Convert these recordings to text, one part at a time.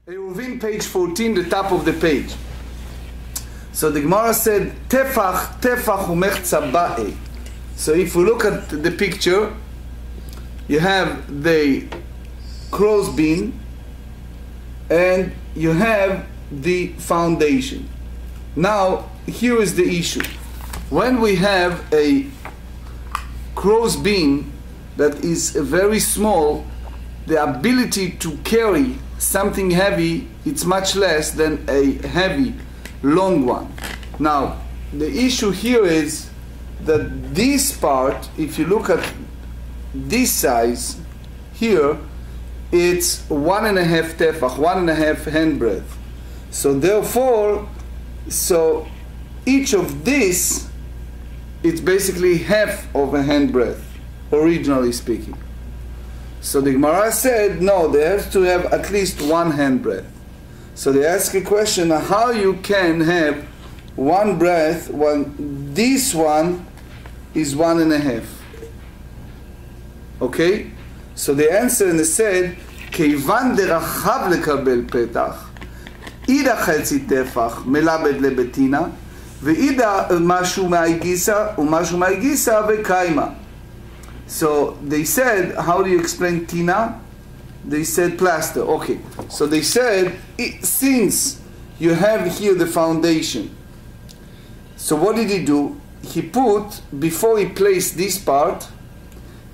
Eiruvin, page 14, the top of the page. So the Gemara said, Tefach, Tefach umechza ba'e. So if we look at the picture, you have the crow's bean and you have the foundation. Now, here is the issue. When we have a crow's bean that is very small, the ability to carry something heavy, it's much less than a heavy, long one. Now, the issue here is that this part, if you look at this size here, it's 1.5 tefach, 1.5 handbreadth. So therefore, each of this, it's basically half of a handbreadth, originally speaking. So the Gemara said, no, they have to have at least 1 handbreadth. So they ask a question, how you can have 1 breadth when this one is 1.5? Okay? So they answered and they said, כיוון דרחב לקבל פתח, אידה חצי טפח מלמד לבטינה, ואידה משהו מהגיסה ומשהו מהגיסה וקיימה. So they said, how do you explain tina? They said plaster. Okay. So they said, since you have here the foundation, so what did he do? He put, before he placed this part,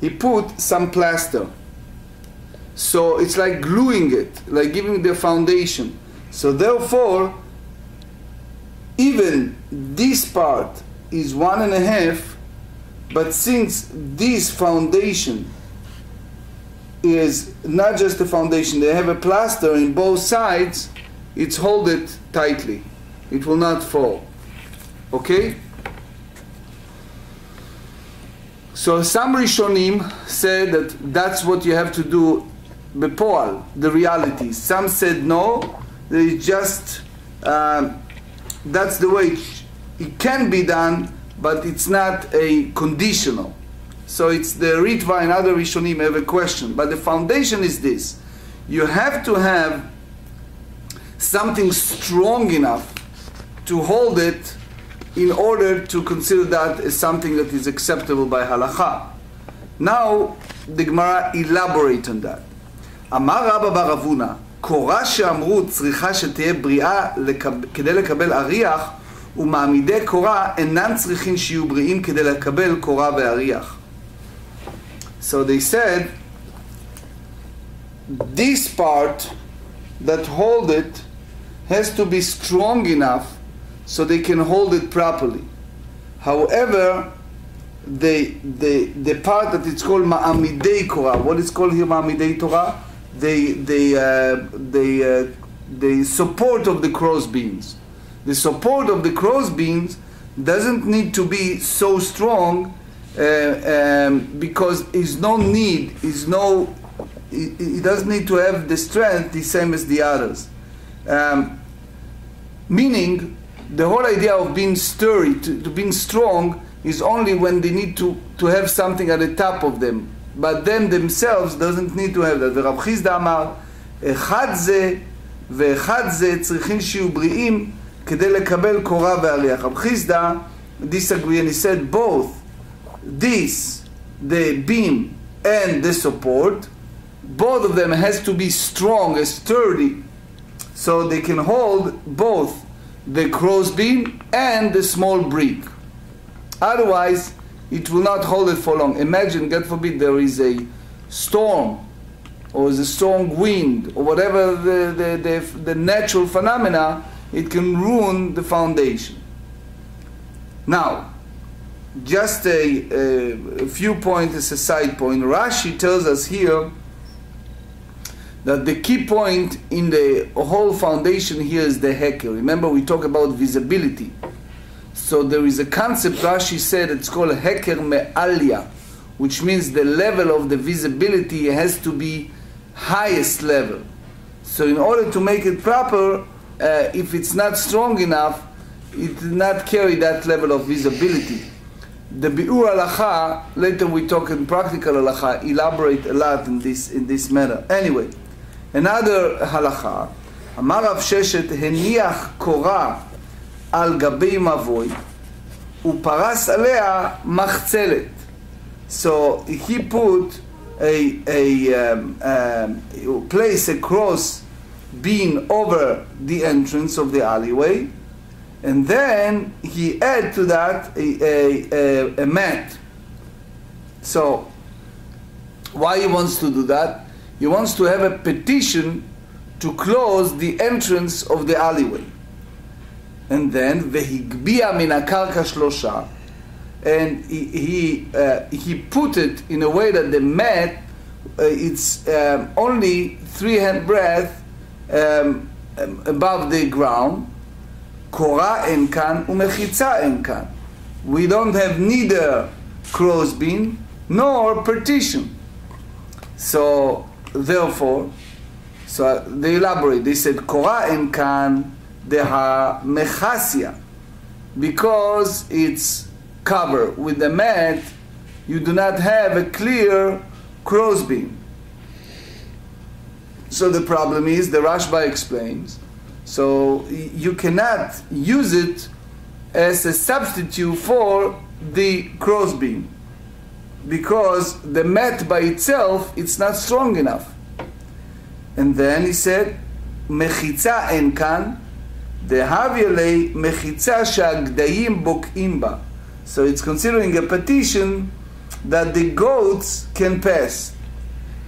he put some plaster. So it's like gluing it, like giving the foundation. So therefore, even this part is 1.5, but since this foundation is not just a foundation, they have a plaster in both sides, it's hold it tightly. It will not fall. Okay? So some Rishonim said that that's what you have to do bepoal, the reality. Some said no, it's just that's the way it can be done, but it's not a conditional. So it's the Ritva and other Rishonim have a question. But the foundation is this. You have to have something strong enough to hold it in order to consider that as something that is acceptable by halacha. Now, the Gemara elaborates on that. אמר רבא בר אבונה, קורה שאמרו צריכה שתהיה בריאה כדי לקבל אריח, ומעמידי קורה אינם צריכים שיהיו בריאים כדי לקבל קורה ואריח. So they said, this part that hold it has to be strong enough so they can hold it properly. However, the part that it's called ma'amidei Korah, what is called here ma'amidei Torah? The support of the crow's beans. The support of the crow's beans doesn't need to be so strong because it doesn't need to have the strength the same as the others. Meaning, the whole idea of being sturdy, to being strong, is only when they need to have something at the top of them. But them themselves doesn't need to have that. ורב חיסדא אמר, אחד זה ואחד זה צריכים שיהיו בריאים כדי לקבל קורה ואריח. רב חיסדא disagreed and he said both this, the beam and the support, both of them has to be strong and sturdy so they can hold both the crow's beam and the small brick. Otherwise, it will not hold it for long. Imagine, God forbid, there is a storm or is a strong wind or whatever the natural phenomena, it can ruin the foundation. Now, just a few points as a side point. Rashi tells us here that the key point in the whole foundation here is the heker. Remember, we talk about visibility. So there is a concept, Rashi said, it's called heker me'alya, which means the level of the visibility has to be highest level. So in order to make it proper, if it's not strong enough, it will not carry that level of visibility. The bi'ur halacha, later we talk in practical halacha, elaborate a lot in this matter. Anyway, another halacha אמר רב ששת, הניח קורה על גבי מבוי, ופרס עליה מחצלת. So he put place a cross beam over the entrance of the alleyway, and then he add to that a mat. So why he wants to do that? He wants to have a petition to close the entrance of the alleyway. And then והגביה מן הקרקע שלושה, and he put it in a way that the mat it's only 3 handbreadth above the ground. קורה אין כאן ומחיצה אין כאן. We don't have neither crossbeam nor partition. So therefore, so they elaborate. They said קורה אין כאן דהמחסיה, because it's covered with the mat, you do not have a clear crossbeam. So the problem is, the Rashba explains, so you cannot use it as a substitute for the crossbeam, because the mat by itself, it's not strong enough. And then he said, מחיצה אין כאן, דהביה לי מחיצה שהגדיים בוקעים בה. So it's considering a petition that the goats can pass.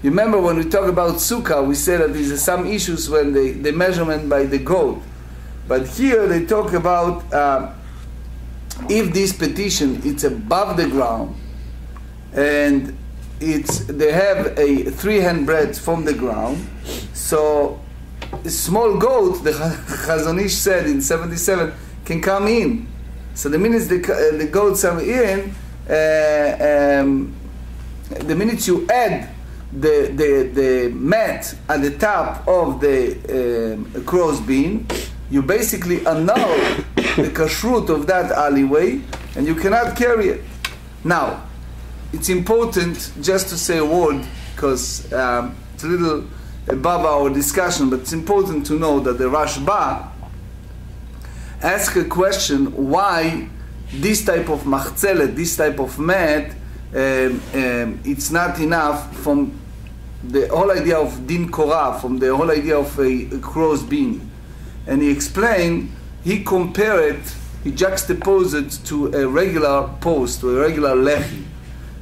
You remember when we talk about sukkah, we said that there's some issues when the measurement by the goat. But here they talk about if this petition it's above the ground and they have a 3 handbreadth from the ground, so a small goat, the Chazon Ish said in 77, can come in. So the minute the goats are in, the minute you add the mat at the top of the crossbeam, you basically annul the kashrut of that alleyway, and you cannot carry it. Now, it's important just to say a word, because it's a little above our discussion, but it's important to know that the Rashba asked a question why this type of machzelet, this type of mat, it's not enough from the whole idea of din korah, from the whole idea of a cross beam. And he explained, he compared it, he juxtaposed it to a regular post, to a regular lechi.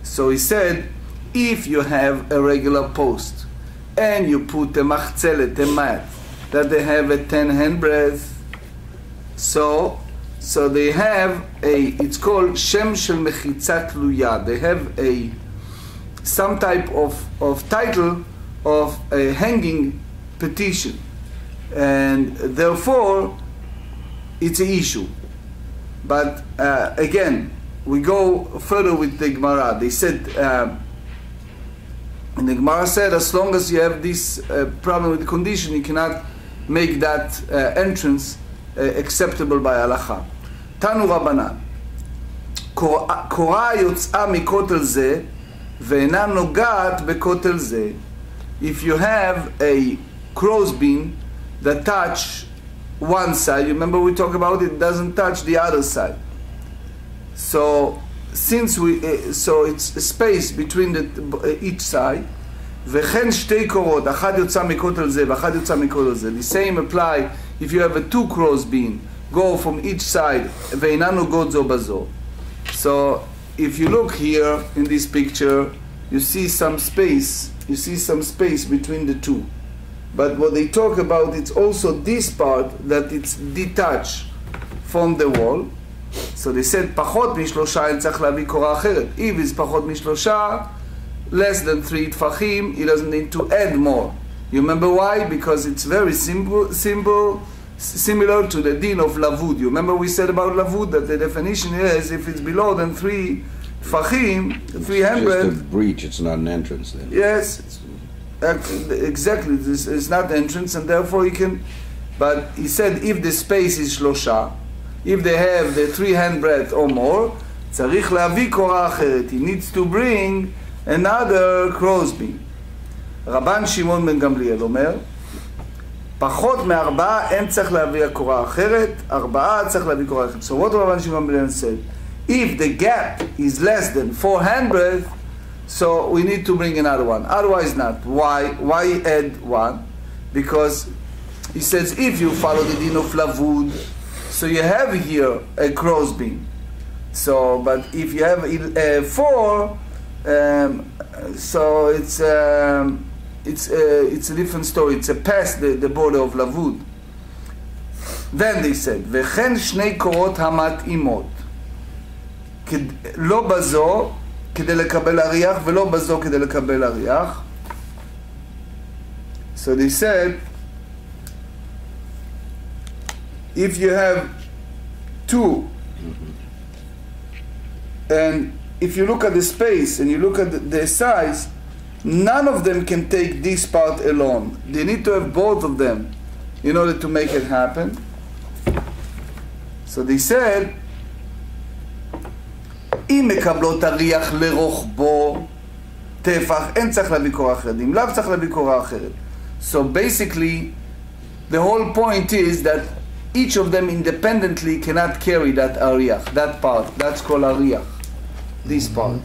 So he said, if you have a regular post and you put a machzelet, a mat, that they have a 10 handbreadth, so they have it's called Shem Shel Mechitzat Luya. They have some type of title of a hanging petition, and therefore it's an issue. But again, we go further with the Gemara. They said, and the Gemara said, as long as you have this problem with the condition, you cannot make that entrance acceptable by halacha. Tanu Rabbanan, קורה יוצאה מכותל זה ואינה נוגעת בכותל זה. If you have a crossbeam that touch one side, you remember we talked about it doesn't touch the other side. So since so it's a space between each side. וכן שתי קורות, אחת יוצאה מכותל זה ואחת יוצאה מכותל זה. The same apply if you have a 2 crossbeam, go from each side, ואינן נוגעות זו בזו. So if you look here in this picture, you see some space between the two. But what they talk about, it's also this part that it's detached from the wall. So they said פחות משלושה אין צריך להביא קורה אחרת. If it's פחות משלושה, less than 3 טפחים, he doesn't need to add more. You remember why? Because it's very similar to the din of lavud. You remember we said about lavud that the definition is if it's below than 3 tfachim, 300. It's just a breach, it's not an entrance then. Yes, exactly. This is not entrance, and therefore you can. But he said if the space is shlosha, if they have the 3 handbreadth or more, צריך להביא קורה אחרת. He needs to bring another crossbeam. רבן שמעון בן גמליאל אומר, פחות מארבעה אין צריך להביא הקורה אחרת, ארבעה צריך להביא קורה אחרת. So what Rabban Shimon ben said? If the gap is less than 4 handbreadth, so we need to bring another one. Otherwise not. Why? Why add one? Because he says if you follow the din of lavud, so you have here a crossbeam. So, but if you have 4, so it's a different story. It's a past the border of lavud. Then they said, וכן שני קורות המתאימות, לא בזו כדי לקבל אריח ולא בזו כדי לקבל אריח. So they said, if you have 2, and if you look at the space and you look at the size, none of them can take this part alone. They need to have both of them in order to make it happen. So they said, אם מקבלות אריח לרוחבו טפח, אין צריך להביא קורה אחרת. אם לאו צריך להביא קורה אחרת. So basically, the whole point is that each of them independently cannot carry that ariach, that part. That's called ariach, this part.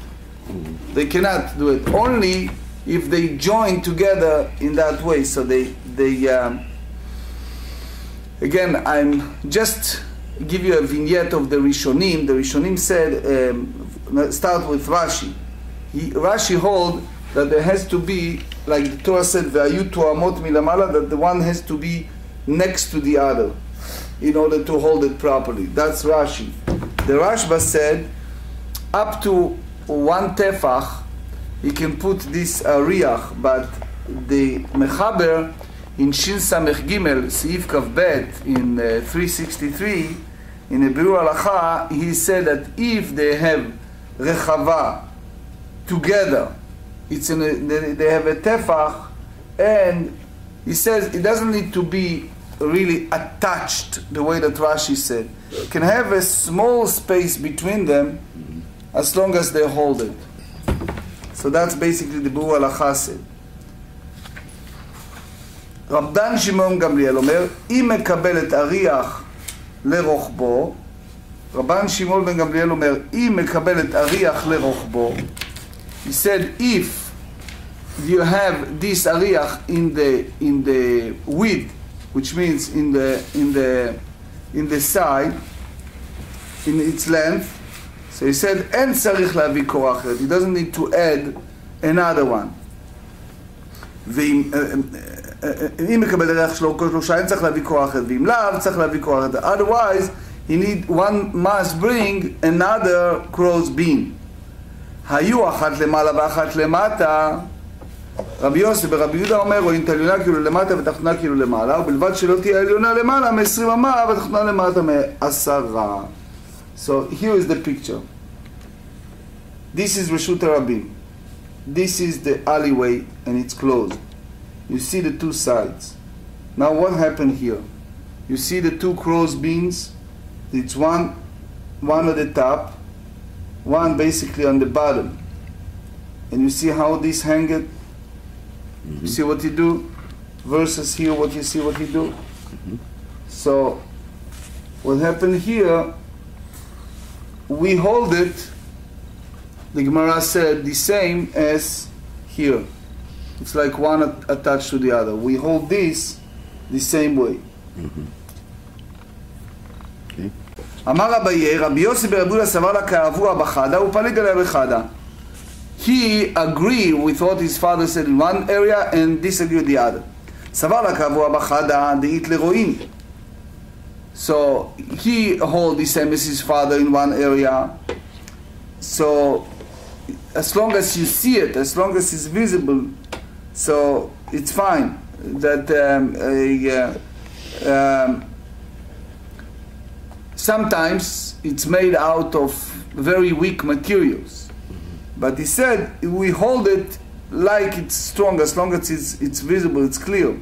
They cannot do it. Only if they join together in that way. So they again, I'm just give you a vignette of the Rishonim. The Rishonim said, start with Rashi. Rashi hold that there has to be, like the Torah said, "Ve'ayu toamot milamala," that the one has to be next to the other in order to hold it properly. That's Rashi. The Rashba said, up to 1 tefach, he can put this riach, but the Mechaber in Shin Samech Gimel, Seif Kav Bet, in 363, in the Biur Halacha, he said that if they have rechava together, it's in they have a tefach, and he says it doesn't need to be really attached the way that Rashi said. It can have a small space between them as long as they hold it. So that's basically the Biur Halacha said. רבן שמעון גמליאל אומר, אם מקבלת אריח לרוחבו, רבן שמעון בן גמליאל אומר, אם מקבלת אריח לרוחבו, he said, if you have this אריח in the width, which means in the side, in its length, so he said, אין צריך להביא קורה אחרת, he doesn't need to add another one. אם מקבל אריח שלו כל שלושה, אין צריך להביא קורה אחרת, ואם לאו צריך להביא קורה אחרת. Otherwise, one must bring another crow's beam. היו אחת למעלה ואחת למטה. רבי יוסי ברבי יהודה אומר, רואים את העליונה כאילו למטה ותחתונה כאילו למעלה, ובלבד שלא תהיה העליונה למעלה מ-20 אמה ותחתונה למטה מ-10. So here is the picture. This is Reshut HaRabim. This is the alleyway and it's closed. You see the two sides. Now what happened here? You see the two crow's beams. It's one at the top, one basically on the bottom. And you see how this hang it? You see what you do? Versus here what you see what you do? So what happened here, we hold it, the Gemara said, the same as here. It's like one attached to the other. We hold this the same way. אמר רביי, רבי יוסי ברבי יהודה סבר לה כאבוה בחדה ופליג עליה בחדה. He agreed with what his father said in one area and disagreed with the other. סבר לה כאבוה בחדה דאית לרואים. So he hold the same as his father in one area. So as long as you see it, as long as it's visible, so it's fine. That sometimes it's made out of very weak materials, but he said we hold it like it's strong as long as it's visible, it's clear.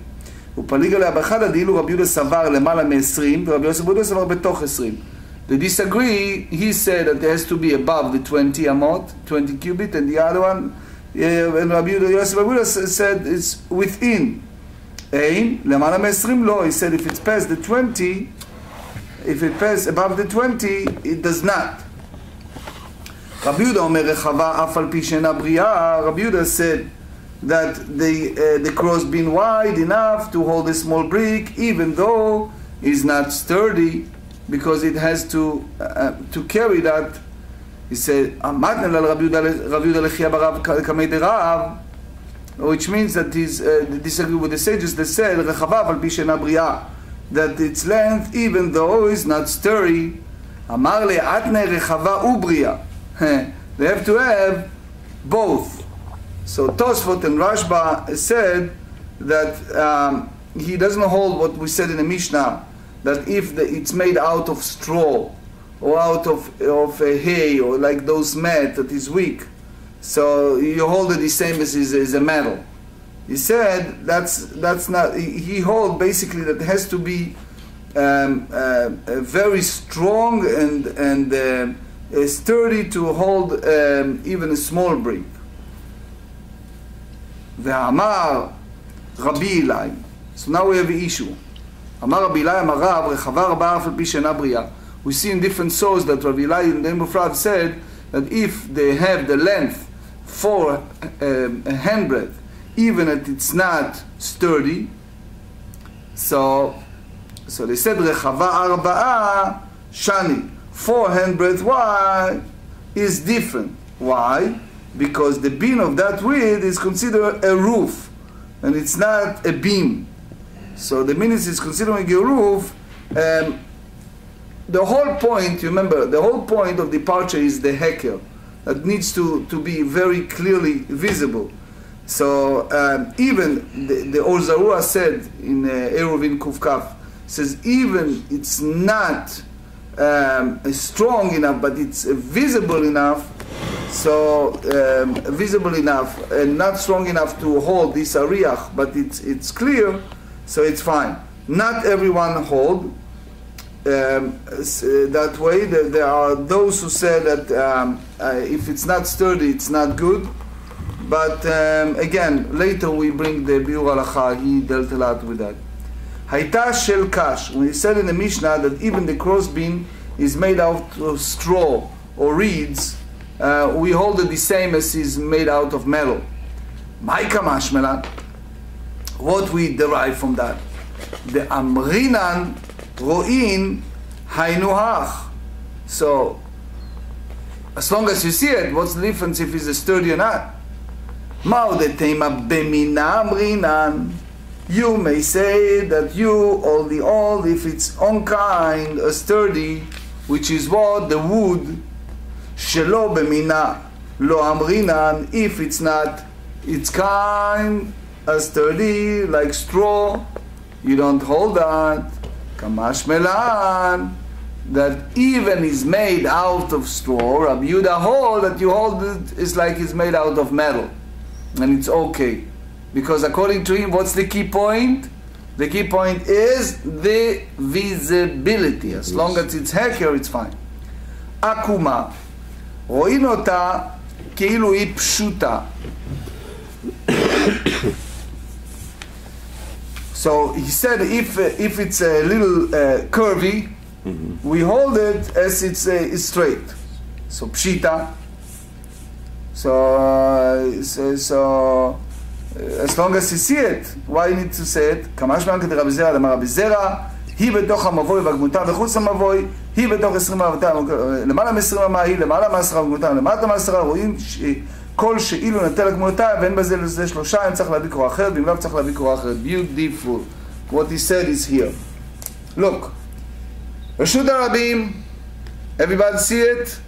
ופליג עליה בחדה דאילו רבי יהודה סבר למעלה מ-20 ורבי יהודה סבר בתוך 20. They disagree. He said that it has to be above the 20 amot, 20 cubit, and the other one, and Rabbi Yosef said it's within אין, למעלה מ-20 לא. He said if it's past the 20, if it passes above the 20, it does not. רבי יהודה אומר רחבה אף על פי שאינה בריאה. רבי יהודה said that the cross being wide enough to hold a small brick, even though it's not sturdy, because it has to carry that. He said, "Amatna la Rabbi Yehuda lechia barav kamei derav," which means that he's disagree with the sages that said rechava al pi she'ena bria, that its length, even though it's not sturdy. Amar le atne rechava ubria. They have to have both. So Tosfot and Rashba said that he doesn't hold what we said in the Mishnah, that if it's made out of straw or out of hay or like those mat that is weak, so you hold it the same as is a metal. He said that's not. He hold basically that it has to be very strong and sturdy to hold even a small brick. ואמר רבי אלי, so now we have an issue. אמר רבי אלי אמר רב, רחבה רבה אף על פי שאינה בריאה. We see in different sources that Rabbi Eli in the name of Rav said that if they have the length for a handbreadth, even if it's not sturdy, so they said rechava arba'a shani, 4 handbreadth wide is different. Why? Because the beam of that width is considered a roof, and it's not a beam. So the minute is considering a roof, the whole point, you remember, the whole point of departure is the heker, that needs to be very clearly visible. So even the Or Zarua said in Eiruvin Kufkaf, says even it's not strong enough, but it's visible enough. So visible enough and not strong enough to hold this ariach, but it's clear, so it's fine. Not everyone hold that way. There are those who say that if it's not sturdy, it's not good. But again, later we bring the Biur Halacha. He dealt a lot with that. Haita shel kash. When he said in the Mishnah that even the crossbeam is made out of straw or reeds, we hold it the same as is made out of metal. Maika mashmelan. What we derive from that? The amrinan ro'in hainu hach. So, as long as you see it, what's the difference if it's sturdy or not? Ma'u detema bemina amrinan. You may say that you all if it's on kind, sturdy, which is what the wood. Shelo b'mina lo amrinan, if it's not its kind, sturdy like straw, you don't hold that. Kamash melan, that even is made out of straw. Rabbi Yehuda hold that you hold it is like it's made out of metal, and it's okay, because according to him, what's the key point? The key point is the visibility. As long as it's heker, it's fine. Akuma. רואים אותה כאילו היא פשוטה. So he said if it's a little curvy, we hold it as it's straight. So pshita. So as long as you see it, why you need to say it? כמה שמען כדי רבי זרע למר רבי זרע, היא בתוך המבוי והגמותה וחוץ המבוי, היא בתוך 20 אבתה, למעלה מ-20 אמה היא, למעלה מ-10 הגמותה, למטה מ-10, רואים כל שאילו נטל הגמותה, ואין בזה לזה 3, אם צריך להביא קרוא אחרת, ואם לא צריך להביא קרוא אחרת. Beautiful. What he said is here. Look. רשות הרבים, everybody see it?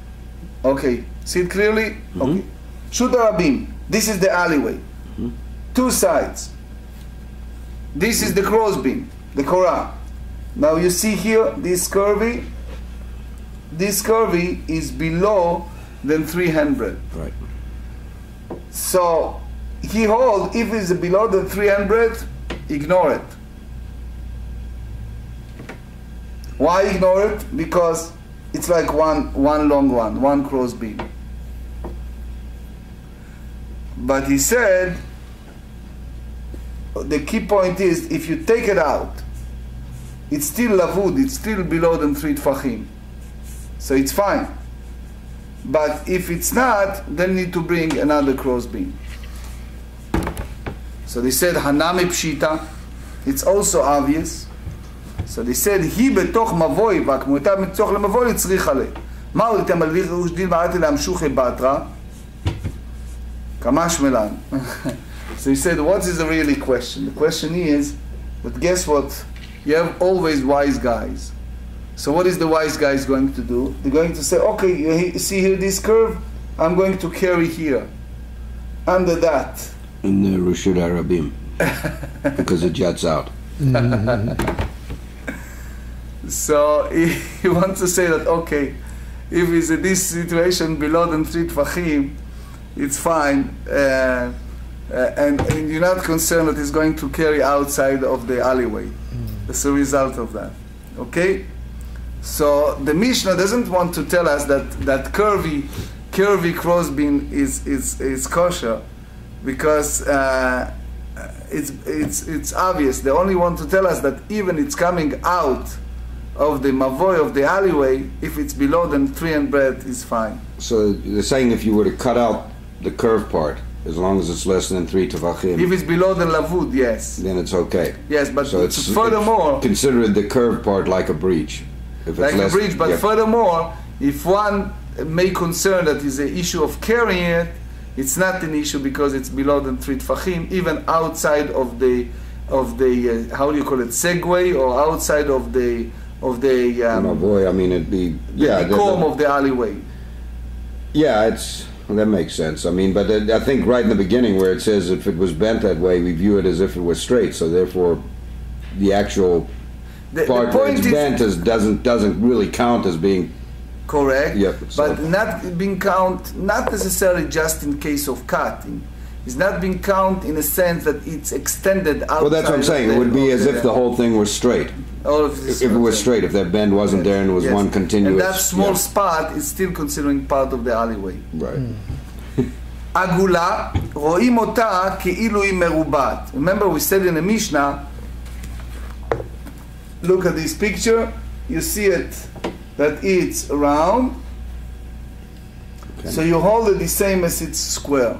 Okay. See it clearly? Okay. רשות הרבים. This is the alleyway. 2 sides. This is the crossbeam, the Korah. Now you see here, this curvy is below than 300. Right. So he holds, if it's below the 300, ignore it. Why ignore it? Because it's like one long one crossbeam. But he said, the key point is, if you take it out, it's still lavud, it's still below than 3 tfachim. So it's fine. But if it's not, then you need to bring another crossbeam. So they said, hanami pshita, it's also obvious. So they said, hi betoch mavoi, והכמותה מתוך למבוי צריך עליה. מה עוד איתם על וירוש דיל בעתי להמשוכי בתרה? כמה שמלן. So he said, what is the really question? The question is, but guess what? You have always wise guys. So what is the wise guys going to do? They're going to say, okay, you see here this curve? I'm going to carry here. Under that. In the Rishud Arabim. Because it juts out. So he wants to say that, okay, if it's in this situation below than 3 tfachim, it's fine. And you're not concerned that it's going to carry outside of the alleyway as a result of that. Okay? So the Mishnah doesn't want to tell us that curvy crossbeam is kosher, because it's obvious. They only want to tell us that even it's coming out of the mavoy of the alleyway, if it's below than 3 in breadth, is fine. So they're saying if you were to cut out the curved part, as long as it's less than 3 tefachim. If it's below the lavud, yes. Then it's okay. Yes, but so furthermore, consider the curved part like a breach. If like it's a breach, but furthermore, if one may concern that is an issue of carrying it, it's not an issue because it's below than 3 tefachim, even outside of the how do you call it, segway, or outside of the boy, I mean, it'd be the comb of the alleyway. Yeah, that makes sense. I mean, but I think right in the beginning where it says if it was bent that way, we view it as if it was straight. So therefore, the actual part where it's bent doesn't really count as being correct. Yep, so. But not being count, not necessarily just in case of cutting. It's not being count in a sense that it's extended outside. Well, that's what I'm saying. It would be as if the whole thing was straight. If it was straight, if that bend wasn't there and it was one continuous. And that small spot is still considering part of the alleyway. Right. Agula, רואים אותה כאילו היא מרובעת. Remember we said in the Mishnah, look at this picture, you see it, that it's round. Okay. So you hold it the same as it's square.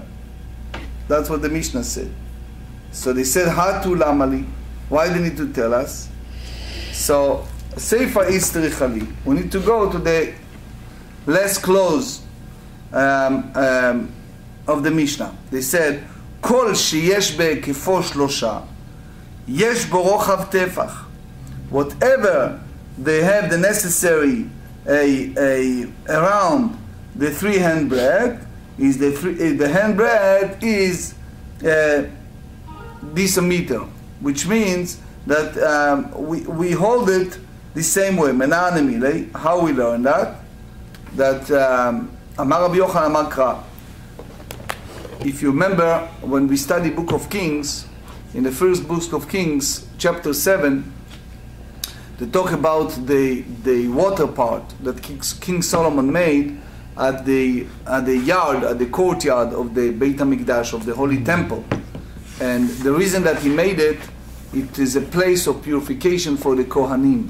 That's what the Mishnah said. So they said, Hatu lamali. Why do you need to tell us? So, Seifa is terichali. We need to go to the less close of the Mishnah. They said, Kol sheyesh be'ekefo shlosha, yesh bo rochav tefach. Whatever they have the necessary around the 3 handbreadth, is the handbreadth is this meter, which means that we hold it the same way. Menanimile. How we learn that? That Amar Rabbi Yochanan Amar Kra. If you remember, when we study Book of Kings, in the first Book of Kings, chapter 7, they talk about the water part that King Solomon made at the courtyard of the Beit HaMikdash, of the Holy Temple. And the reason that he made it, it is a place of purification for the Kohanim.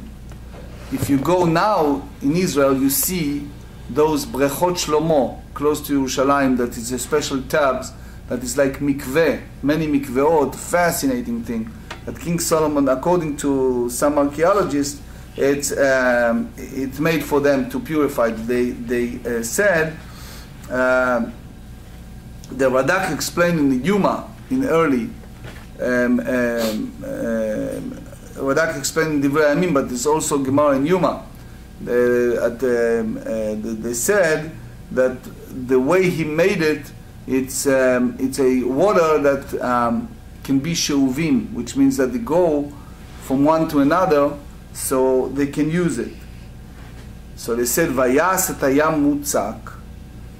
If you go now in Israel, you see those Brechot Shlomo close to Yerushalayim, that is a special tabs, that is like mikveh, many mikveot, fascinating thing. That King Solomon, according to some archaeologists, it's made for them to purify. They said, the Radak explained in the Yuma, in early, Radak explained in Divrei Yamim, but there's also Gemara in Yuma. They said that the way he made it, it's a water that can be sheuvim, which means that they go from one to another, so they can use it. So they said, Vayas et hayam mutzak.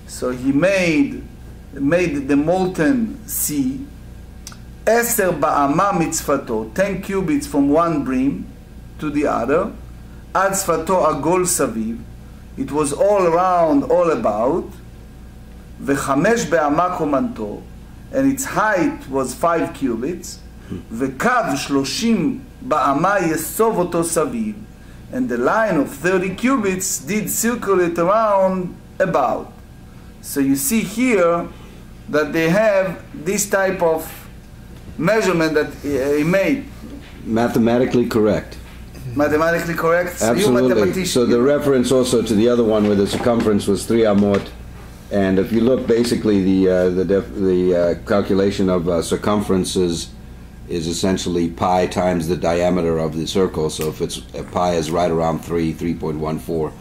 So he made the molten sea, 10 ba'ama mitzvato, 10 cubits from one brim to the other, ad tzvato agol saviv, it was all around, all about, vechamesh be'ama komanto, and its height was 5 cubits, וקו 30 באמה יסוב אותו סביב, and the line of 30 cubits did circulate around about. So you see here that they have this type of measurement that he made. Mathematically correct. Mathematically correct? Absolutely. So the reference also to the other one where the circumference was 3 amot, and if you look, basically the calculation of circumference is essentially pi times the diameter of the circle. So if it's pi is right around 3.14.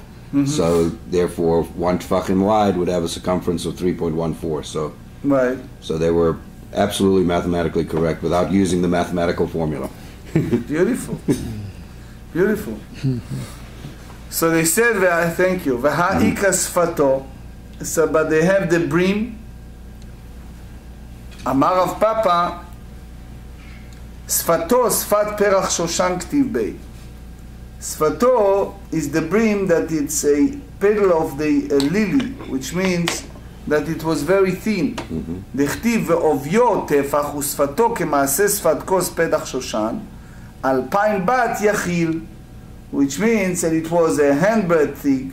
So therefore, 1 tfachim wide would have a circumference of 3.14. So right. So they were absolutely mathematically correct without using the mathematical formula. Beautiful. Beautiful. So they said, thank you. V'ha'ika sfato. So, but they have the brim. Amar Rav Papa, sfato sfat perach shoshan ktiv bei. Sfato is the brim that it's a petal of the lily, which means that it was very thin. דכתיב ועוביו טפח ושפתו כמעשה שפת כוס פתח שושן, 2,000 בת יחיל, which means that it was a handbreadth thick,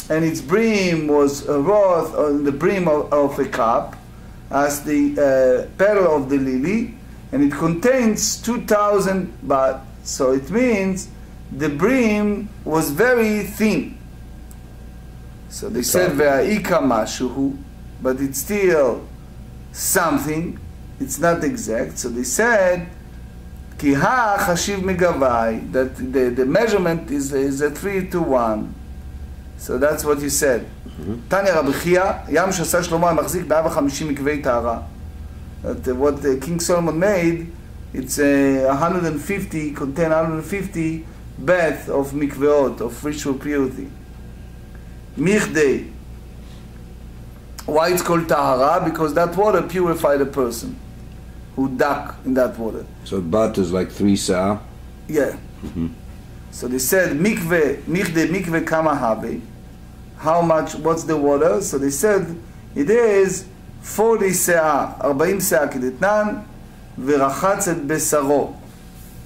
and its brim was wrought on the brim of a cup, as the petal of the lily, and it contains 2,000 bat. So it means the brim was very thin. So they said ve'a'ika mashuhu, but it's still something. It's not exact. So they said ki ha chashiv megavai, that the measurement is a 3-to-1. So that's what he said. Tanya Rabbi Chia, Yam Shasa Shlomo Machzik ב-150 mikvei tahara. That what King Solomon made, it's 150, contain 150 bath of mikveot, of ritual purity. Michdei. Why it's called tahara? Because that water purified a person who dug in that water. So bat is like 3 sa. Yeah. So they said mikve, michdei mikve kama have. How much? What's the water? So they said it is 40 se'ah, 40 se'ah כדתנן, ורחץ את בשרו.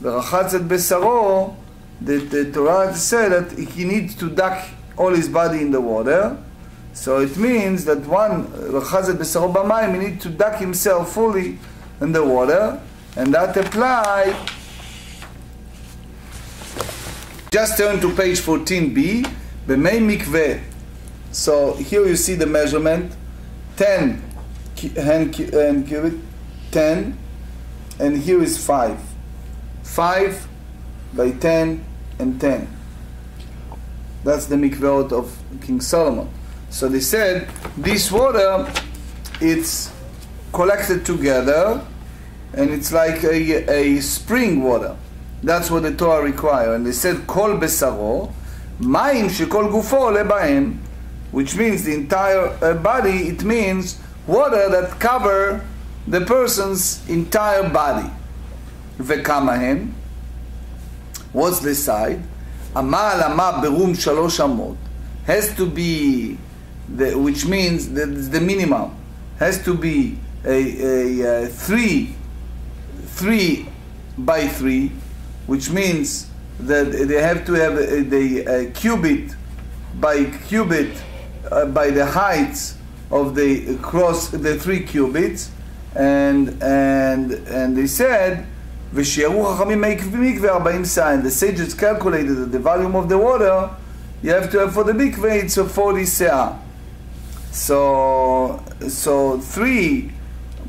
ורחץ את בשרו, the Torah said that he needs to dunk all his body in the water. So it means that one, רחץ את בשרו במים, he needs to dunk himself fully in the water, and that applies. Just turn to page 14b, במי מקווה. So here you see the measurement, 10 hand cubit, 10, and here is 5. 5 by 10 and 10. That's the mikveot of King Solomon. So they said this water, it's collected together, and it's like a spring water. That's what the Torah requires. And they said kol besaro, mayim shekol gufo ole bahem, which means the entire body. It means water that cover the person's entire body. Vekamahen. What's the side? Ama alama berum shalosh amot has to be which means the minimum has to be a 3 by 3, which means that they have to have the cubit by cubit by the heights of the cross, the 3 cubits, and they said v'shi'aru chachamim mikveh 40 se'ah, and the sages calculated that the volume of the water you have to have for the mikveh, it's 40 se'ah. So 3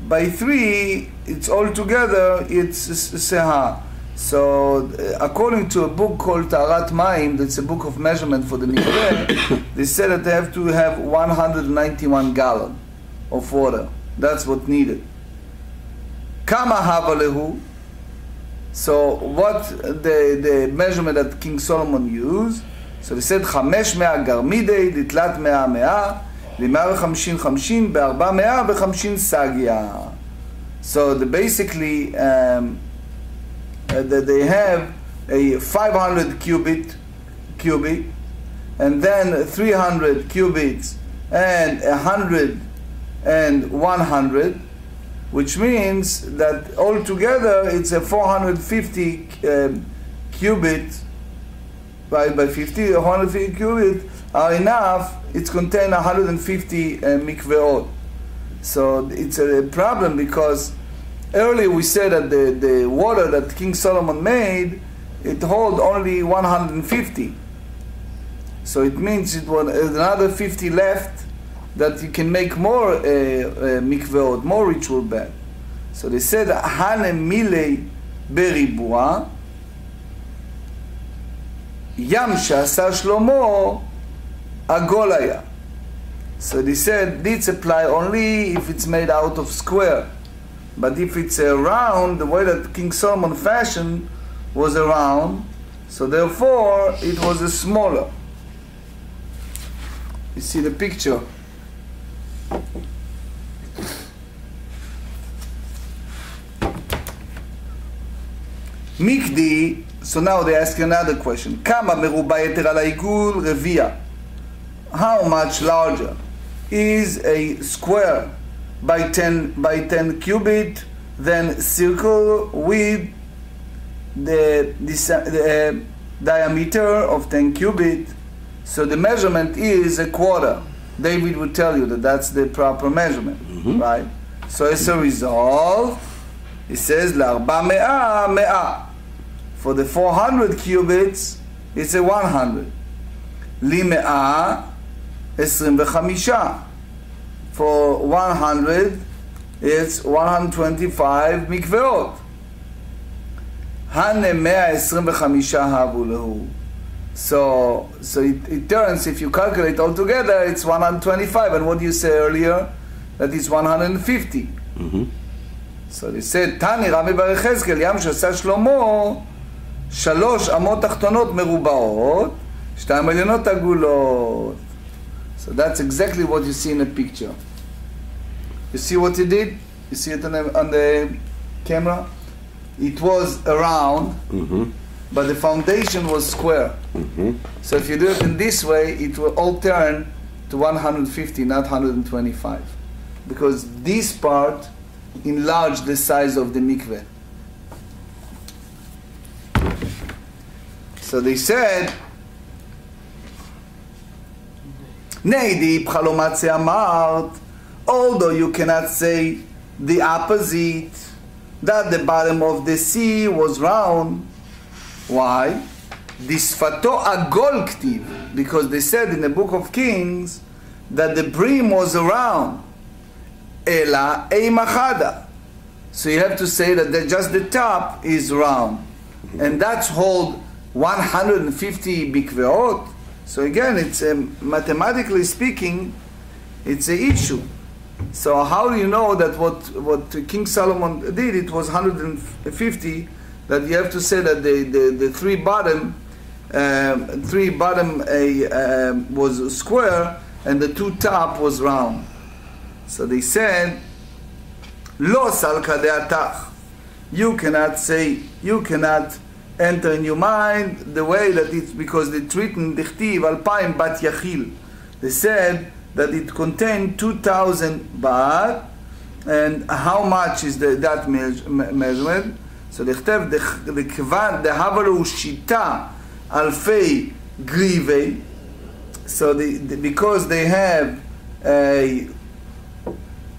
by 3, it's all together, it's se'ah. So according to a book called Taharat Mayim, that's a book of measurement for the mikveh, they said that they have to have 191 gallon of water. That's what needed. Kama havalehu. So what the measurement that King Solomon used? So they said 500 garmidei litlat 100 ל-150 50 ב-450 סגיה. So basically that they have a 500 cubic, and then 300 cubits, and 100 and 100, which means that altogether it's a 450 cubit by 50, 150 cubit are enough. It's contain 150 mikveot. So it's a problem because earlier we said that the water that King Solomon made, it hold only 150. So it means it was another 50 left that you can make more mikveot, more ritual bath. So they said, Hane milei beribua, Yam שעשה שלמה עגול היה. So they said this apply only if it's made out of square, but if it's a round, the way that King Solomon fashioned was a round, so therefore it was a smaller. You see the picture. Mikdi. So now they ask another question. Kama meruba yeter al העיגול רביע. How much larger is a square by 10 cubit than circle with the diameter of 10 cubit? So the measurement is a quarter. David would tell you that that's the proper measurement, right? So as a result, he says לארבע מאה. For the 400 cubits, it's a 100. למאה 25. For 100, it's 125 mikveot. הנה 125 הבו להו. So it turns, if you calculate all together, it's 125. And what do you say earlier? That is 150. So they said, תני רבי בר יחזקאל, ים שעשה שלמה, 3 אמות תחתונות מרובעות, 2 עליונות עגולות. So that's exactly what you see in the picture. You see what he did? You see it on the camera? It was a round, but the foundation was square. So if you do it in this way, it will all turn to 150, not 125. Because this part enlarged the size of the mikveh. So they said, although you cannot say the opposite, that the bottom of the sea was round. Why? Disfato agol ktiv, because they said in the book of Kings that the brim was around. Ela eimachada. So you have to say that just the top is round. And that's hold 150 mikveot. So again, it's mathematically speaking, it's an issue. So how do you know that what King Solomon did, it was 150, that you have to say that the three bottom was square and the two top was round. So they said, Lo salka de'atach. You cannot say, you cannot enter in your mind the way that it's, because it's written, Dichtiv alpayim bat yachil. They said that it contained 2,000 bat, and how much is that measurement? So Dichtiv dehavalu shita alfei grivei. So because they have a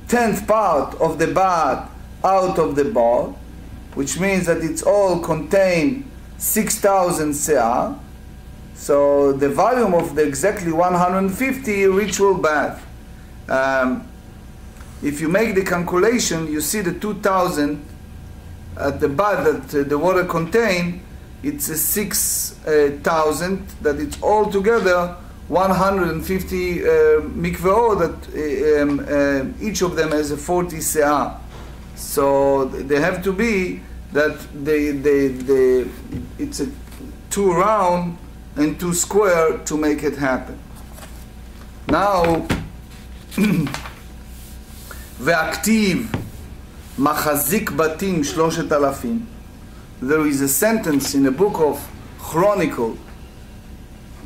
10th part of the bat out of the ball, which means that it's all contained 6,000 seah. So the volume of the exactly 150 ritual bath. If you make the calculation, you see the 2,000 at the bath that the water contained, it's a 6,000, that it's all together 150 mikveot, that each of them has a 40 seah. So they have to be that it's a 2 round and 2 square to make it happen. Now, ve'aktiv machazik batim 3,000. There is a sentence in the book of Chronicle,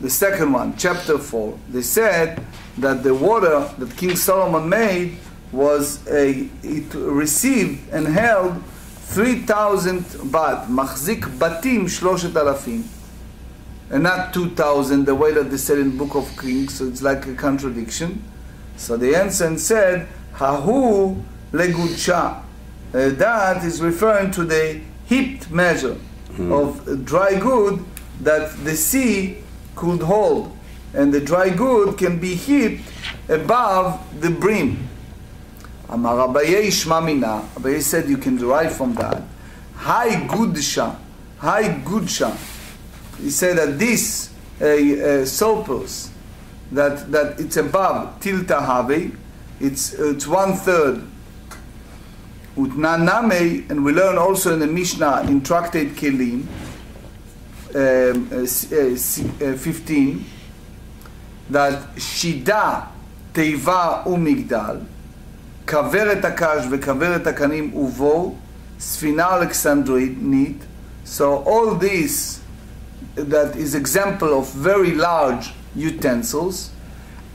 the second one, chapter 4. They said that the water that King Solomon made it received and held 3,000 bat, מחזיק בתים 3,000, and not 2,000, the way that they said in the Book of Kings, so it's like a contradiction. So the answer said, Hahu legudsha. That is referring to the heaped measure of dry good that the sea could hold. And the dry good can be heaped above the brim. Amar Abaye Shma Mina. Abaye said you can derive from that. High gudsha. He said that this surplus, that it's above tilta have, it's 1/3. Utna name, and we learn also in the Mishnah in Tractate Kelim 15 that shida teiva umigdal, כוורת הקש וכוורת הקנים ובור, ספינה אלכסנדרית. So all this that is example of very large utensils,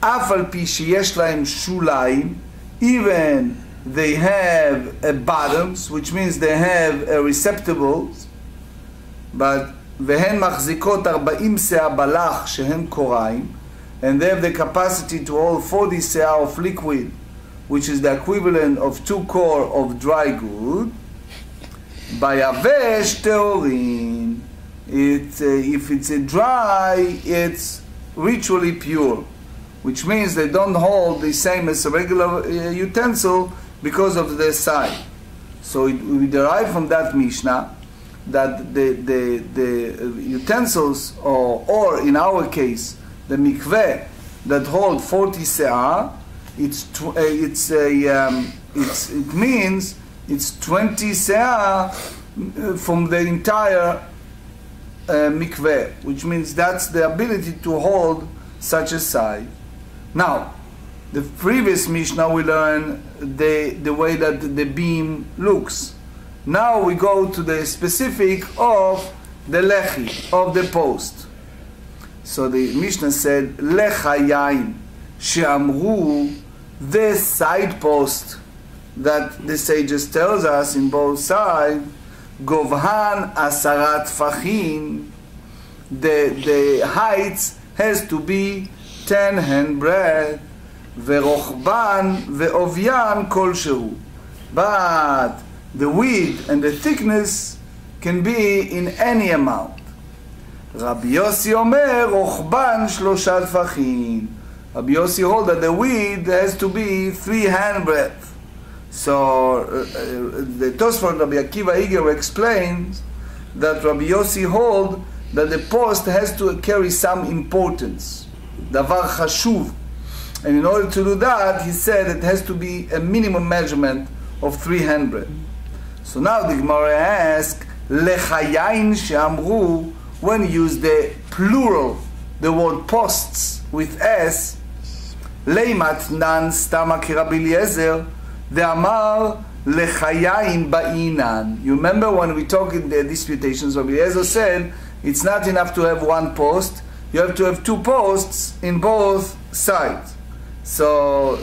אף על פי שיש להם שוליים, even they have bottoms, which means they have receptacles, but והן מחזיקות 40 סאה בלח שהן קוריים, and they have the capacity to hold 40 סאה of liquid, which is the equivalent of 2 core of dry good. Bayavesh teorin, if it's a dry, it's ritually pure, which means they don't hold the same as a regular utensil because of their size. So we derive from that Mishnah that the utensils, or in our case, the mikveh that hold 40 se'ah, it means it's 20 se'ah from the entire mikveh, which means that's the ability to hold such a size. Now, the previous Mishnah we learned the way that the beam looks. Now we go to the specific of the lechi, of the post. So the Mishnah said, lechayayin she'amru, the side post that the sages tells us in both sides, govhan asarat tfachim, the heights has to be 10 handbreadth, verochban veovyan kolshehu, but the width and the thickness can be in any amount. Rabbi Yossi omer rochban 3 tfachim. Rabbi Yossi hold that the width has to be 3 handbreadth. So the Tosfot Rabbi Akiva Iger explains that Rabbi Yossi hold that the post has to carry some importance, davar chashuv, and in order to do that, he said it has to be a minimum measurement of 3 handbreadth. So now the Gemara asks, lechayayin she'amru, when you use the plural, the word posts with s, leimat nan stama ki Rabbi Eliezer, the amar lechayayin ba'inan. You remember when we talk in the disputations, Rabbi Eliezer said it's not enough to have 1 post, you have to have 2 posts in both sides. So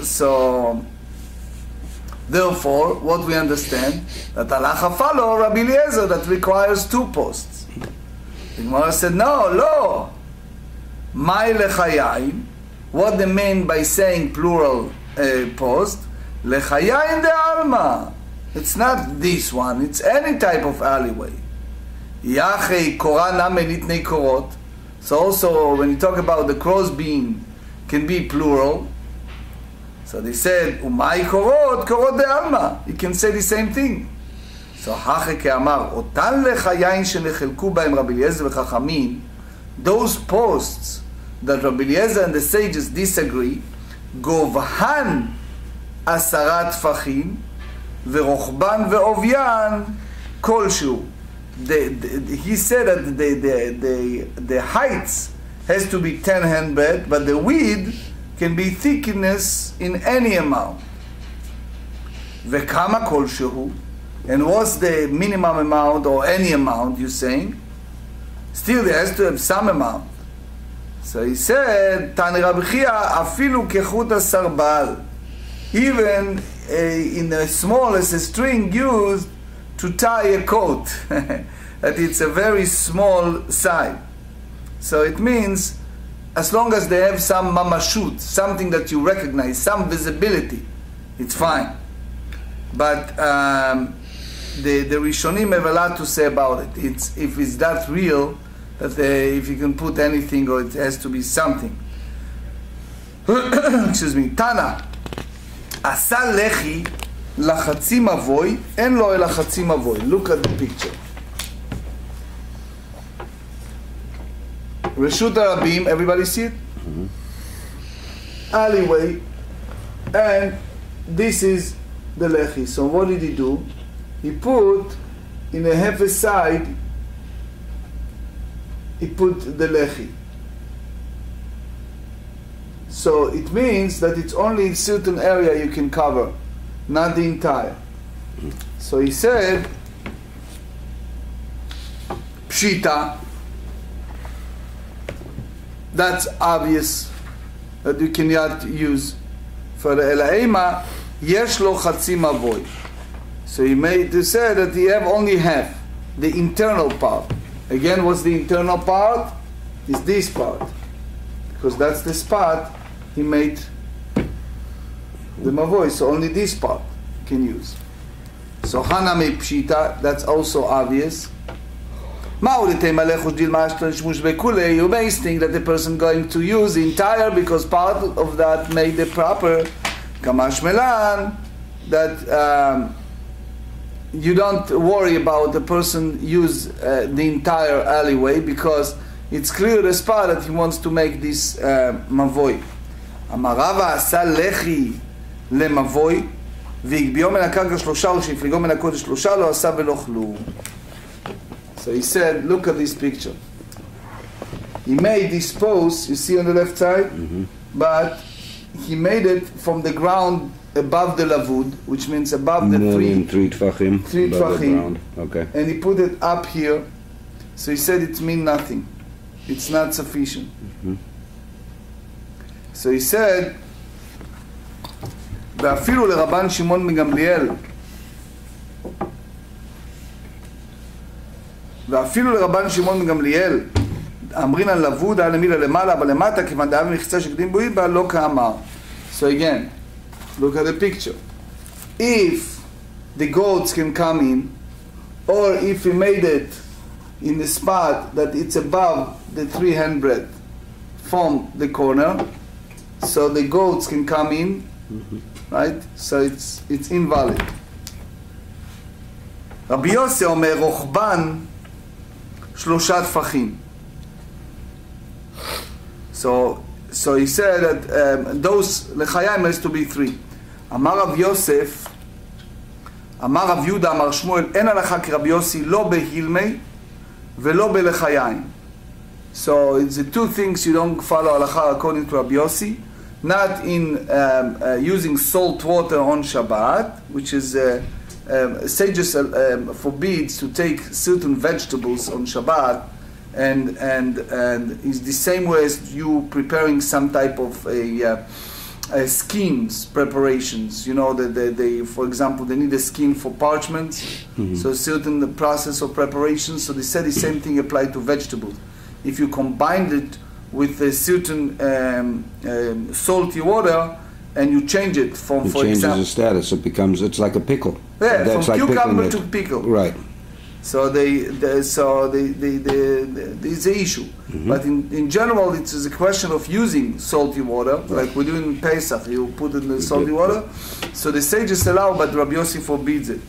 therefore, what we understand, that halacha follow Rabbi Eliezer that requires 2 posts. The Gemara said, no. My lechayayin, what they mean by saying plural post, lechayayin de alma. It's not this one, it's any type of alleyway. Yachei korah name nitnei korot. So also when you talk about the crossbeam, can be plural. So they said, umay korot, korot de alma. You can say the same thing. So hache ke'amar, otan lechayayin shenechelku ba'im Rabbi Eliezer v'chachamim, those posts that Rabbi Eliezer and the sages disagree, govhan asarat tfachim verochban veovyan kolshu. He said that the heights has to be 10 handbreadth, but the width can be thickness in any amount. Vekama kolshu, and what's the minimum amount or any amount you're saying? Still there has to have some amount. So he said, Tani Rabbi Chia, afilu kechut asarbal, even in the smallest string used to tie a coat. That it's a very small side. So it means as long as they have some mamashut, something that you recognize, some visibility, it's fine. But the Rishonim have a lot to say about it. It's, if it's that real, that if you can put anything or it has to be something. Excuse me. Tana, asa lechi לחצי מבוי, אין לו אלא חצי מבוי. Look at the picture. רשות הרבים, everybody see it? Alleyway, and this is the lechi. So what did he do? He put in a half a side, he put the lechi. So it means that it's only in certain area you can cover, not the entire. So he said, Pshita, that's obvious that you cannot use. For the Elaima, yesh lo chatzi mavoy. So he made to say that he have only half, the internal part. Again, what's the internal part? Is this part. Because that's the spot he made the mavoy, so only this part can use. So Haname Pshita, that's also obvious. You may think that the person going to use the entire because part of that made the proper Kamash Melan, that you don't worry about the person use the entire alleyway because it's clear the spot that he wants to make this mavoy. Amarava asa lechi lemavoy והגביהו מן הקרקע שלושה ושהפליגו מן הקודש שלושה לא עשה ולא כלום. So he said, look at this picture. He made this post, you see on the left side, but he made it from the ground above the lavud, which means above the three tfachim. Okay. And he put it up here. So he said it means nothing. It's not sufficient. So he said, ואפילו לרבן שמעון מגמליאל אמרינן לבוד על המילה למעלה אבל למטה כיוון דאב מחצה שקדים בו איבה לא כאמר. So again, look at the picture. If the goats can come in, or if he made it in the spot that it's above the 3 handbreadth from the corner, so the goats can come in, right? So it's invalid. Rabbi Yossi אומר רוחבן 3 טפחים. So he said that those לחיים has to be 3. אמר רב יוסף, אמר רב יהודה, אמר שמואל, אין הלכה כרבי יוסי לא בהילמי ולא בלחיים. So it's the 2 things you don't follow halacha according to Rabbi Yossi. Not in using salt water on Shabbat, which is sages forbids to take certain vegetables on Shabbat, and is the same way as you preparing some type of skins preparations. You know that they, for example, they need a skin for parchment, so certain process of preparation. So they said the same thing applied to vegetables. If you combined it with a certain salty water, and you change it from, for example, the status. It becomes, it's like a pickle. Yeah, that's from like cucumber to pickle. Right. So it's the issue. But in general, it is a question of using salty water, like we do in Pesach. You put in the salty water. So the sages allow, but Rabbi Yossi forbids it.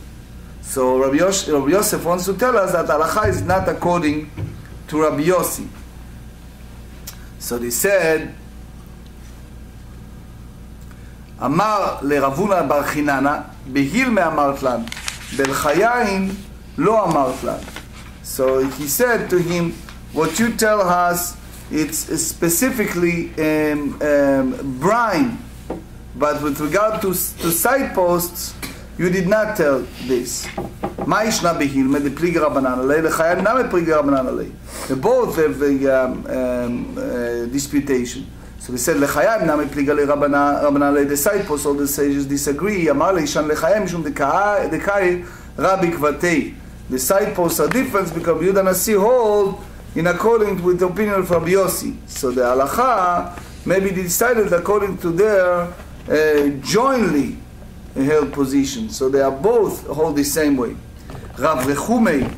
So Rabbi Yosef wants to tell us that halacha is not according to Rabbi Yossi. So they said, אמר לרבונה בר חיננה, בהילמה אמרת לן, בלחיין לא אמרת לן. So he said to him, what you tell us, it's specifically brine, but with regard to side posts, you did not tell this. מה ישנה בהילמה דפליגי רבנן עלי, לחיין נמי פליגי רבנן עלי. They both have a disputation. So he said, לחיים נמי פליגה לרבנן לדסייפוס, all the sages disagree, אמר לישן לחיים משום דקאי רבי כבתי. The side posts are different because Yehuda Nasi hold in accordance with the opinion of Rabbi Yossi. So the halacha maybe decided according to their jointly held position. So they are both hold the same way. Rav Rechumei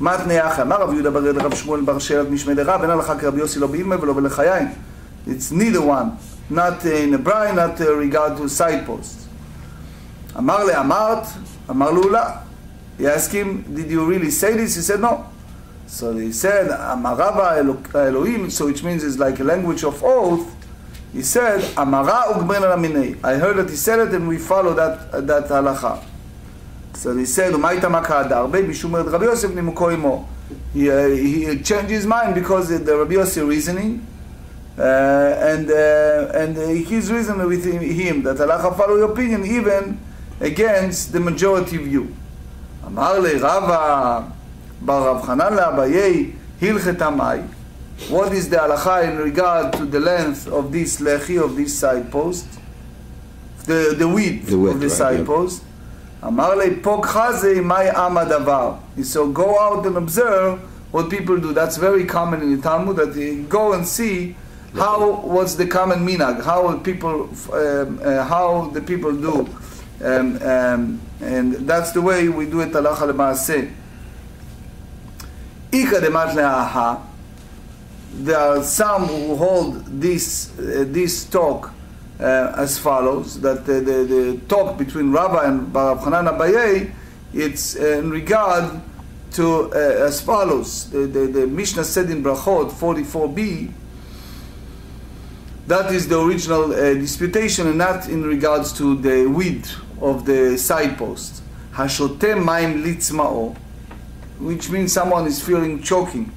מתנאי אחר. אמר רב יהודה ברד רב שמואל בר שאלת משמי דרב, אין הלכה כרבי יוסי לא באילמי ולא בלחיין. It's neither one, not in a brine, not regard to side posts. אמר לאמרת, אמר לו לא. He asked him, did you really say this? He said no. So he said, Amarava Elohim, so which means it's like a language of oath. He said, Amara ugben alaminei. I heard that he said it and we follow that halacha. So he said, Umaita maka adarbe, bishum Rabbi Yosef nimuko imo. He changed his mind because the Rabbi Yosef reasoning, and his reasoning with him, that halacha follow your opinion even against the majority view. אמר לי רבא בר רב חנן לאביי הלכת המאי. What is the halacha in regard to the length of this lechi, of this side post, the width of the side post? אמר לי פוק חזי מאי עם הדבר. So go out and observe what people do. That's very common in the Talmud, that you go and see what's the common minhag, how the people do. And that's the way we do it halacha lemaaseh. Ika demat le'aha. There are some who hold this talk as follows, that the talk between Rabbah and Rav Chanan Abaye, it's in regard to as follows. The Mishnah said in Brachot 44b, that is the original disputation, and not in regards to the width of the side post. Hashote maim litzma'o, which means someone is feeling choking.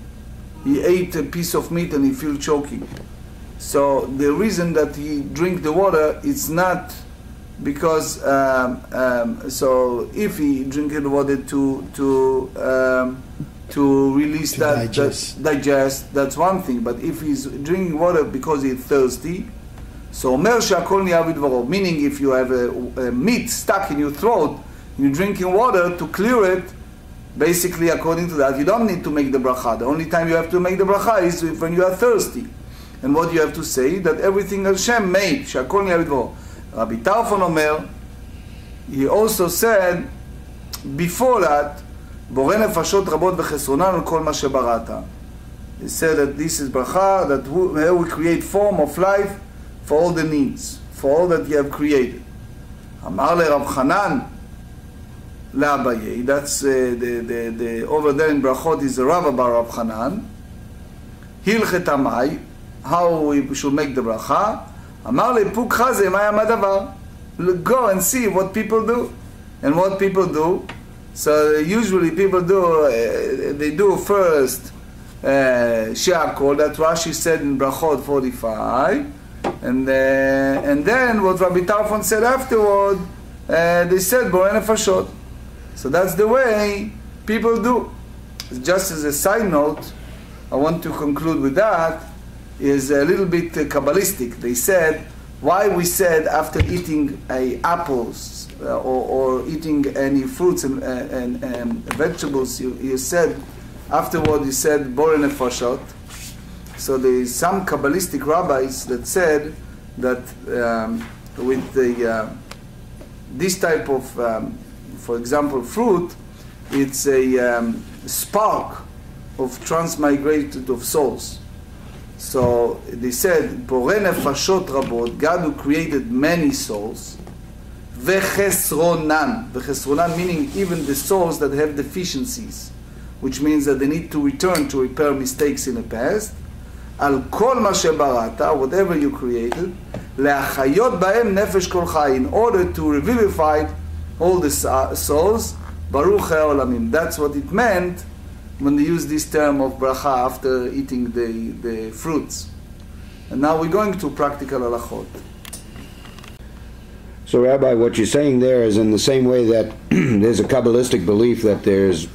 He ate a piece of meat and he feels choking. So the reason that he drink the water is not because so if he drink the water to release digest, that's one thing. But if he's drinking water because he's thirsty, so omer she'akol niya bidvaro, meaning if you have a meat stuck in your throat, you're drinking water to clear it. Basically, according to that, you don't need to make the bracha. The only time you have to make the bracha is when you are thirsty. And what you have to say, that everything Hashem made, she'akol niya bidvaro. Rabbi Tarfon Omer, he also said before that, בורא נפשות רבות וחסרונן על כל מה שבראת. He said that this is bracha, that we create form of life for all the needs, for all that you have created. אמר לרב חנן לאביי, that's the over there in brachot is the Rabbah bar Rav Chanan, הלכת המאי, how we should make the bracha. אמר לי פוק חזה, מה היה הדבר? Go and see what people do. And what people do, so usually people do, they do first she'akol, that Rashi said in Brachot 45, and then what Rabbi Tarfon said afterward, they said borei nefashot. So that's the way people do. Just as a side note, I want to conclude with that, is a little bit Kabbalistic. They said, why we said after eating apples, or eating any fruits and vegetables, you said afterward, you said borei nefashot. So there is some Kabbalistic rabbis that said that with this type of, for example, fruit, it's a spark of transmigrated of souls. So they said borei nefashot rabot, God who created many souls. Vechesronan meaning even the souls that have deficiencies, which means that they need to return to repair mistakes in the past. Al kol ma shebarata, whatever you created, leachayot bahem nefesh kol chai, in order to revivify all the souls. Baruch ha'olamim. That's what it meant when they use this term of bracha after eating the fruits. And now we're going to practical halachot. So, Rabbi, what you're saying there is in the same way that there's a Kabbalistic belief that there's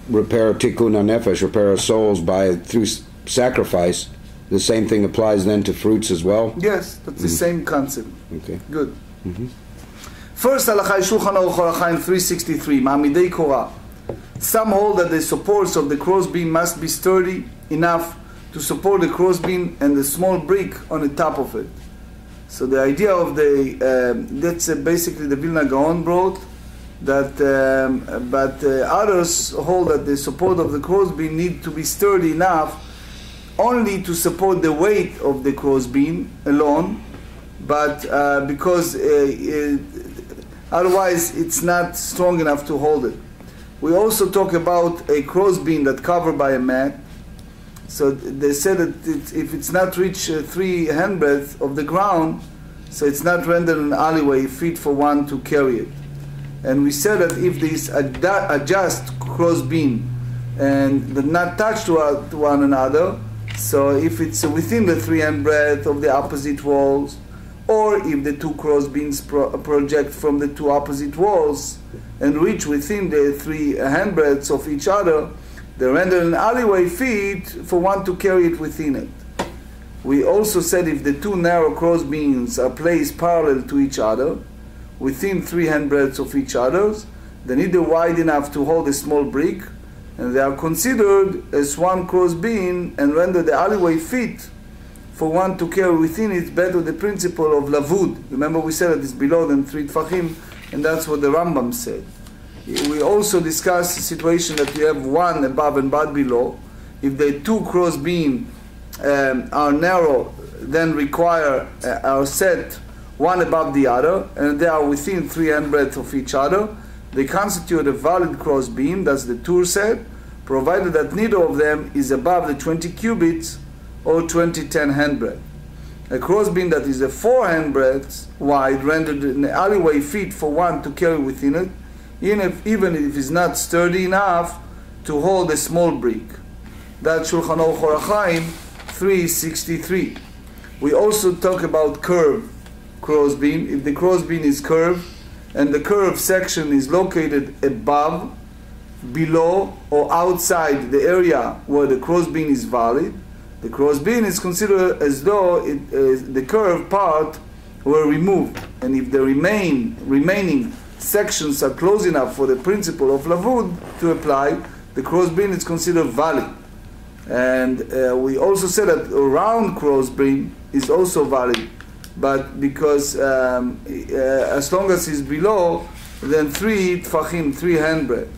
repair tikkun hanefesh, repair of souls through sacrifice. The same thing applies then to fruits as well? Yes, that's the same concept. Okay. Good. First halacha is Shulchan Aruch Orach Chaim 363, Ma'amidei Korah. Some hold that the supports of the crossbeam must be sturdy enough to support the crossbeam and the small brick on the top of it. So the idea of that's basically the Vilna Gaon brought, that, but others hold that the support of the crossbeam need to be sturdy enough only to support the weight of the crossbeam alone, but because otherwise it's not strong enough to hold it. We also talk about a crossbeam that covered by a mat. So they said that if it's not reach 3 handbreadth of the ground, so it's not rendered an alleyway fit for one to carry it. And we said that if these adjust crossbeam and do not touch to one another, so if it's within the 3 handbreadth of the opposite walls, or if the two crossbeams project from the two opposite walls and reach within the 3 handbreadths of each other, they render an alleyway fit for one to carry it within it. We also said if the two narrow crossbeams are placed parallel to each other, within 3 handbreadths of each other, they need wide enough to hold a small brick, and they are considered as one crossbeam and render the alleyway fit for one to carry within it better the principle of lavud. Remember we said that it's below than 3 tfachim, and that's what the Rambam said. We also discussed the situation that you have one above and one below. If the two crossbeam are narrow, then are set one above the other, and they are within 3 handbreadths of each other, they constitute a valid crossbeam, that's the Tur said, provided that neither of them is above the 20 cubits or 20-10 handbreadth. A crossbeam that is a 4 handbreadths wide rendered an alleyway fit for one to carry within it, even if it's not sturdy enough to hold a small brick. That's Shulchan Aruch Orach Chaim 363. We also talk about curved crossbeam. If the crossbeam is curved and the curved section is located above, below, or outside the area where the crossbeam is valid, the crossbeam is considered as though the curved part were removed, and if the remaining sections are close enough for the principle of lavud to apply, the crossbeam is considered valid. And we also said that a round crossbeam is also valid, but because as long as it's below, then 3 tfachim, 3 handbreadth.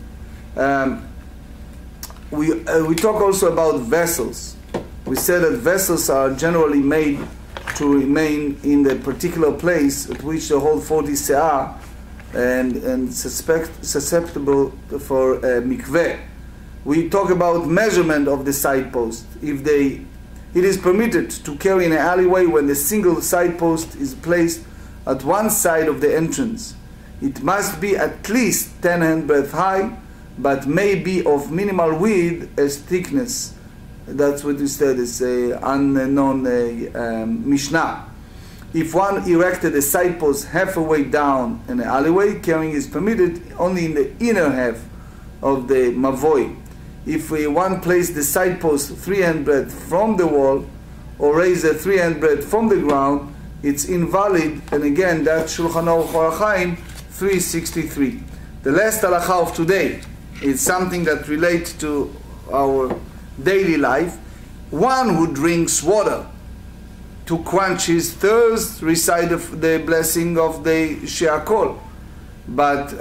We talk also about vessels. We said that vessels are generally made to remain in the particular place at which they hold 40 se'ah and susceptible for mikveh. We talk about measurement of the side post. It is permitted to carry in an alleyway when the single side post is placed at one side of the entrance. It must be at least 10 handbreadth high, but may be of minimal width as thickness. That's what we said is a unknown Mishnah. If one erected a side post halfway down an alleyway, carrying is permitted only in the inner half of the mavoi. If one placed the side post 3 handbreadth from the wall, or raise a 3 handbreadth from the ground, it's invalid. And again, that's Shulchan Aruch Orach Chaim 363. The last halacha of today is something that relates to our daily life. One who drinks water to quench his thirst recite the blessing of the she'akol. But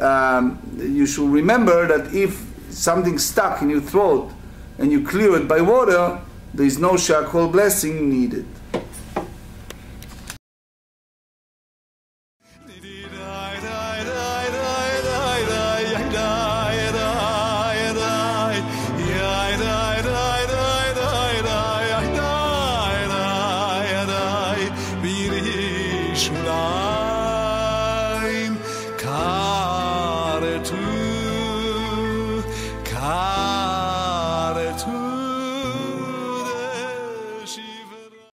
you should remember that if something stuck in your throat and you clear it by water, there is no she'akol blessing needed.